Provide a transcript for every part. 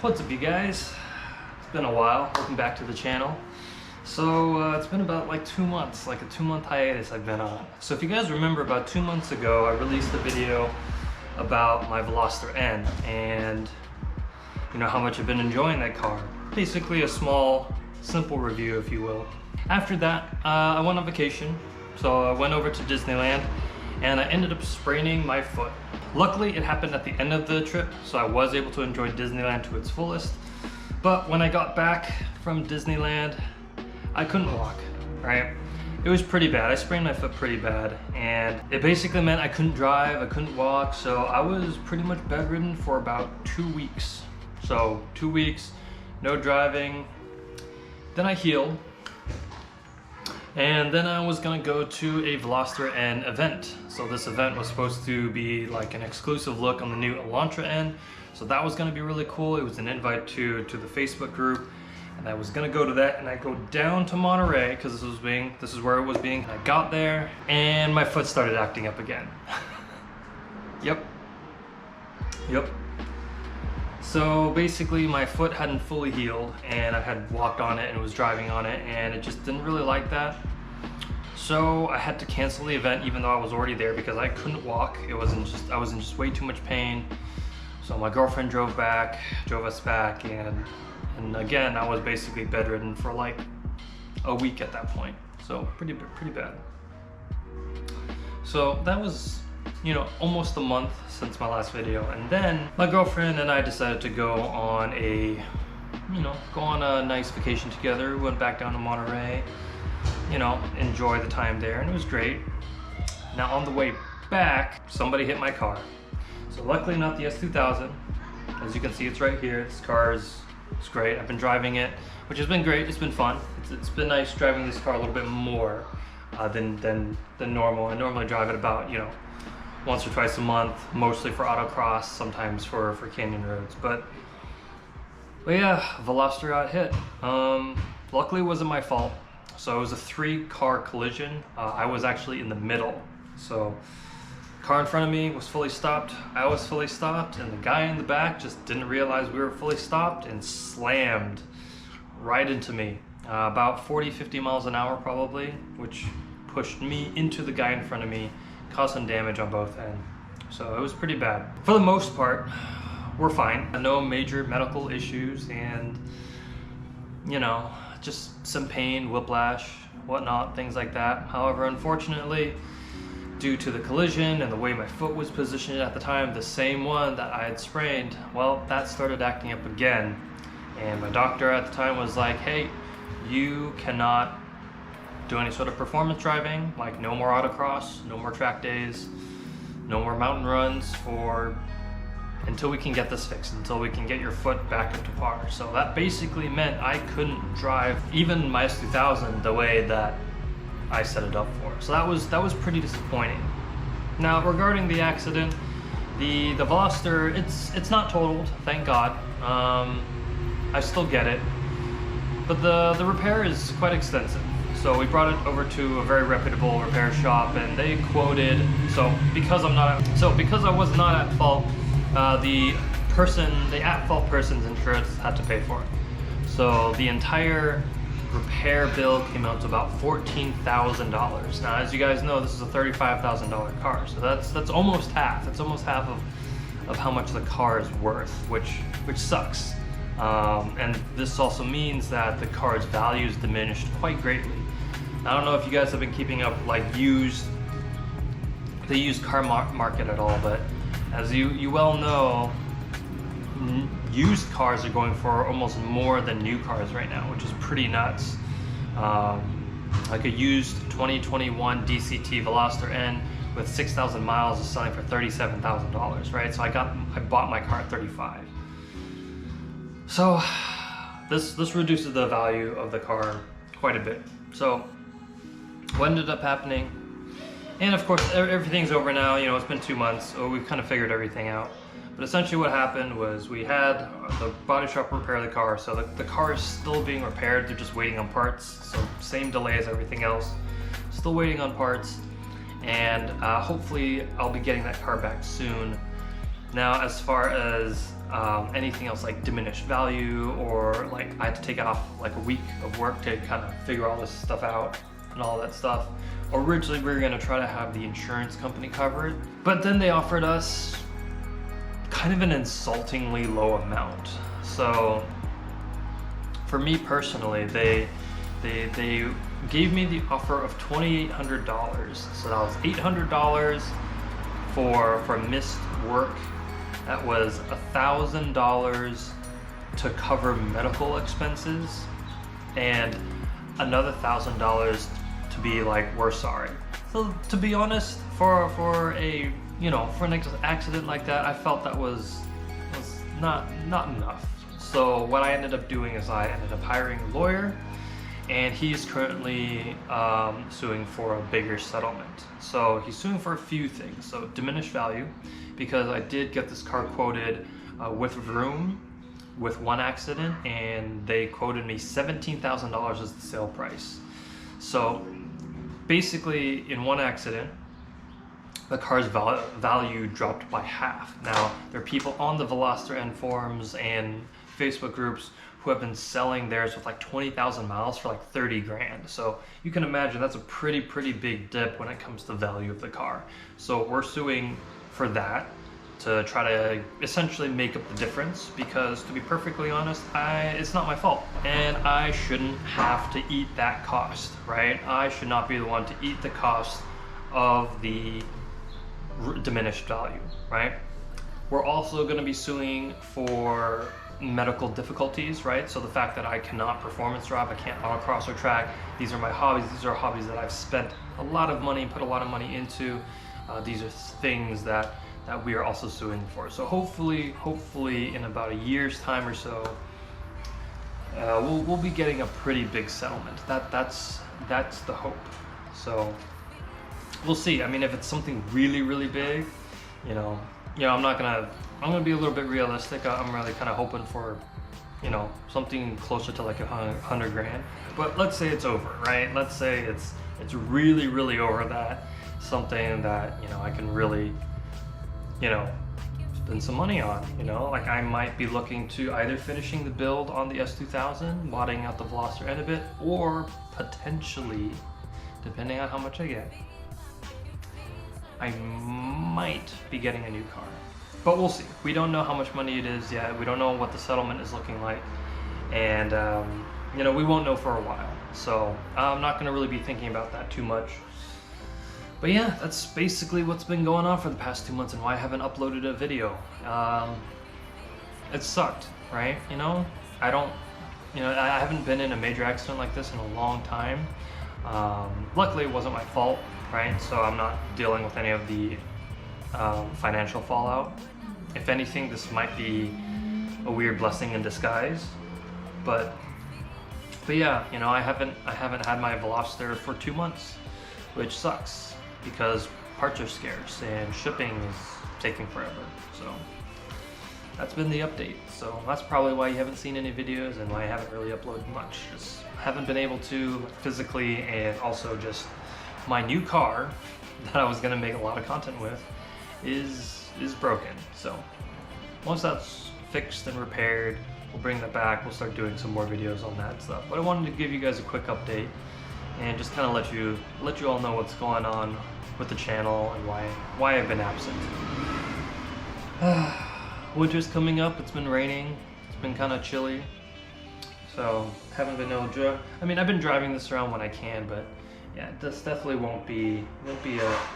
What's up, you guys? It's been a while. Welcome back to the channel. So it's been about like 2 months, like a 2-month hiatus I've been on. So if you guys remember, about 2 months ago I released a video about my Veloster N and you know how much I've been enjoying that car. Basically a small, simple review, if you will. After that, I went on vacation. So I went over to Disneyland and I ended up spraining my foot. Luckily, it happened at the end of the trip, so I was able to enjoy Disneyland to its fullest. But when I got back from Disneyland, I couldn't walk, right? It was pretty bad. I sprained my foot pretty bad, and it basically meant I couldn't drive, I couldn't walk, so I was pretty much bedridden for about 2 weeks. So 2 weeks, no driving. Then I healed. And then I was gonna go to a Veloster N event. So this event was supposed to be like an exclusive look on the new Electronix N. So that was gonna be really cool. It was an invite to the Facebook group. And I was gonna go to that, and I go down to Monterey because this is where it was being. I got there and my foot started acting up again. Yep. So basically my foot hadn't fully healed and I had walked on it and was driving on it, and it just didn't really like that. So I had to cancel the event even though I was already there because I couldn't walk. I was in just way too much pain. So my girlfriend drove us back, and again I was basically bedridden for like a week at that point. So pretty bad. So that was, you know, almost a month since my last video, and then my girlfriend and I decided to go on a nice vacation together. We went back down to Monterey, you know, enjoy the time there, and it was great. Now on the way back, somebody hit my car. So luckily not the S2000. As you can see, it's right here. This car it's great. I've been driving it, which has been great. It's been fun. It's been nice driving this car a little bit more than normal. I normally drive it about, you know, once or twice a month, mostly for autocross, sometimes for canyon roads. But yeah, Veloster got hit. Luckily it wasn't my fault. So it was a 3-car collision. I was actually in the middle. So car in front of me was fully stopped, I was fully stopped, and the guy in the back just didn't realize we were fully stopped and slammed right into me. About 40-50 miles an hour probably, which pushed me into the guy in front of me, caused some damage on both ends. So it was pretty bad. For the most part, we're fine. No major medical issues, and you know, just some pain, whiplash, whatnot, things like that. However, unfortunately, due to the collision and the way my foot was positioned at the time, the same one that I had sprained, well, that started acting up again. And my doctor at the time was like, hey, you cannot do any sort of performance driving, like no more autocross, no more track days, no more mountain runs until we can get this fixed, until we can get your foot back up to par. So that basically meant I couldn't drive even my S2000 the way that I set it up for. So that was pretty disappointing. Now regarding the accident, the Veloster, it's not totaled, thank God. I still get it, but the repair is quite extensive. So we brought it over to a very reputable repair shop, and they quoted, because I was not at fault, the at-fault person's insurance had to pay for it. So the entire repair bill came out to about $14,000. Now, as you guys know, this is a $35,000 car, so that's almost half. It's almost half of how much the car is worth, which sucks. And this also means that the car's value is diminished quite greatly. I don't know if you guys have been keeping up like the used car market at all, but as you well know, used cars are going for almost more than new cars right now, which is pretty nuts. Like a used 2021 DCT Veloster N with 6,000 miles is selling for $37,000, right? So I bought my car at $35,000. So this reduces the value of the car quite a bit. So what ended up happening, and of course everything's over now, you know, it's been 2 months, so we've kind of figured everything out. But essentially what happened was we had the body shop repair the car, so the car is still being repaired, they're just waiting on parts, so same delay as everything else, still waiting on parts, and hopefully I'll be getting that car back soon. Now, as far as anything else like diminished value, or like I had to take off like a week of work to kind of figure all this stuff out and all that stuff. Originally we were going to try to have the insurance company cover it, but then they offered us kind of an insultingly low amount. So for me personally, they gave me the offer of $2,800. So that was $800 for missed work. That was $1,000 to cover medical expenses, and another $1,000 to be like, we're sorry. So to be honest, for a for an accident like that, I felt that was not enough. So what I ended up doing is I ended up hiring a lawyer, and he's currently suing for a bigger settlement. So he's suing for a few things. So diminished value, because I did get this car quoted with room, with one accident, and they quoted me $17,000 as the sale price. So basically, in one accident, the car's value dropped by half. Now, there are people on the Veloster N forums and Facebook groups who have been selling theirs with like 20,000 miles for like 30 grand. So you can imagine that's a pretty big dip when it comes to the value of the car. So we're suing for that to try to essentially make up the difference, because to be perfectly honest, it's not my fault, and I shouldn't have to eat that cost, right? I should not be the one to eat the cost of the diminished value, right? We're also going to be suing for medical difficulties, right? So the fact that I cannot performance drive, I can't autocross or track, these are my hobbies, these are hobbies that I've spent a lot of money, put a lot of money into. These are things that we are also suing for. So hopefully in about a year's time or so, we'll be getting a pretty big settlement. That's the hope. So we'll see. I mean, if it's something really big, I'm gonna be a little bit realistic. I'm really kind of hoping for, something closer to like 100 grand. But let's say it's over, right? Let's say it's really over that, something that I can really spend some money on. Like I might be looking to either finishing the build on the S2000, modding out the Veloster N a bit, or potentially, depending on how much I get, I might be getting a new car. But we'll see. We don't know how much money it is yet. We don't know what the settlement is looking like, and we won't know for a while. So I'm not going to really be thinking about that too much. But yeah, that's basically what's been going on for the past 2 months and why I haven't uploaded a video. It sucked, right? I haven't been in a major accident like this in a long time. Luckily, it wasn't my fault, right? So I'm not dealing with any of the financial fallout. If anything, this might be a weird blessing in disguise. But yeah, I haven't had my Veloster for 2 months, which sucks, because parts are scarce and shipping is taking forever. So that's been the update. So that's probably why you haven't seen any videos and why I haven't really uploaded much. Just haven't been able to physically, and also just my new car that I was gonna make a lot of content with is broken. So once that's fixed and repaired, we'll bring that back. We'll start doing some more videos on that stuff. But I wanted to give you guys a quick update and just kind of let you all know what's going on with the channel and why I've been absent. Winter's coming up. It's been raining. It's been kind of chilly. So haven't been able to drive. I mean, I've been driving this around when I can, but yeah, this definitely won't be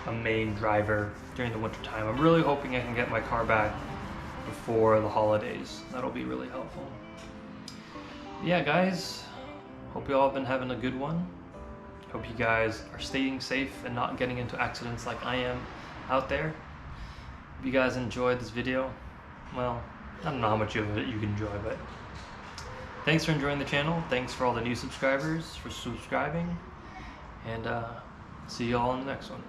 a main driver during the winter time. I'm really hoping I can get my car back before the holidays. That'll be really helpful. Yeah, guys, hope you all have been having a good one. Hope you guys are staying safe and not getting into accidents like I am out there. If you guys enjoyed this video, well, I don't know how much of it you can enjoy, but thanks for enjoying the channel. Thanks for all the new subscribers for subscribing, and see you all in the next one.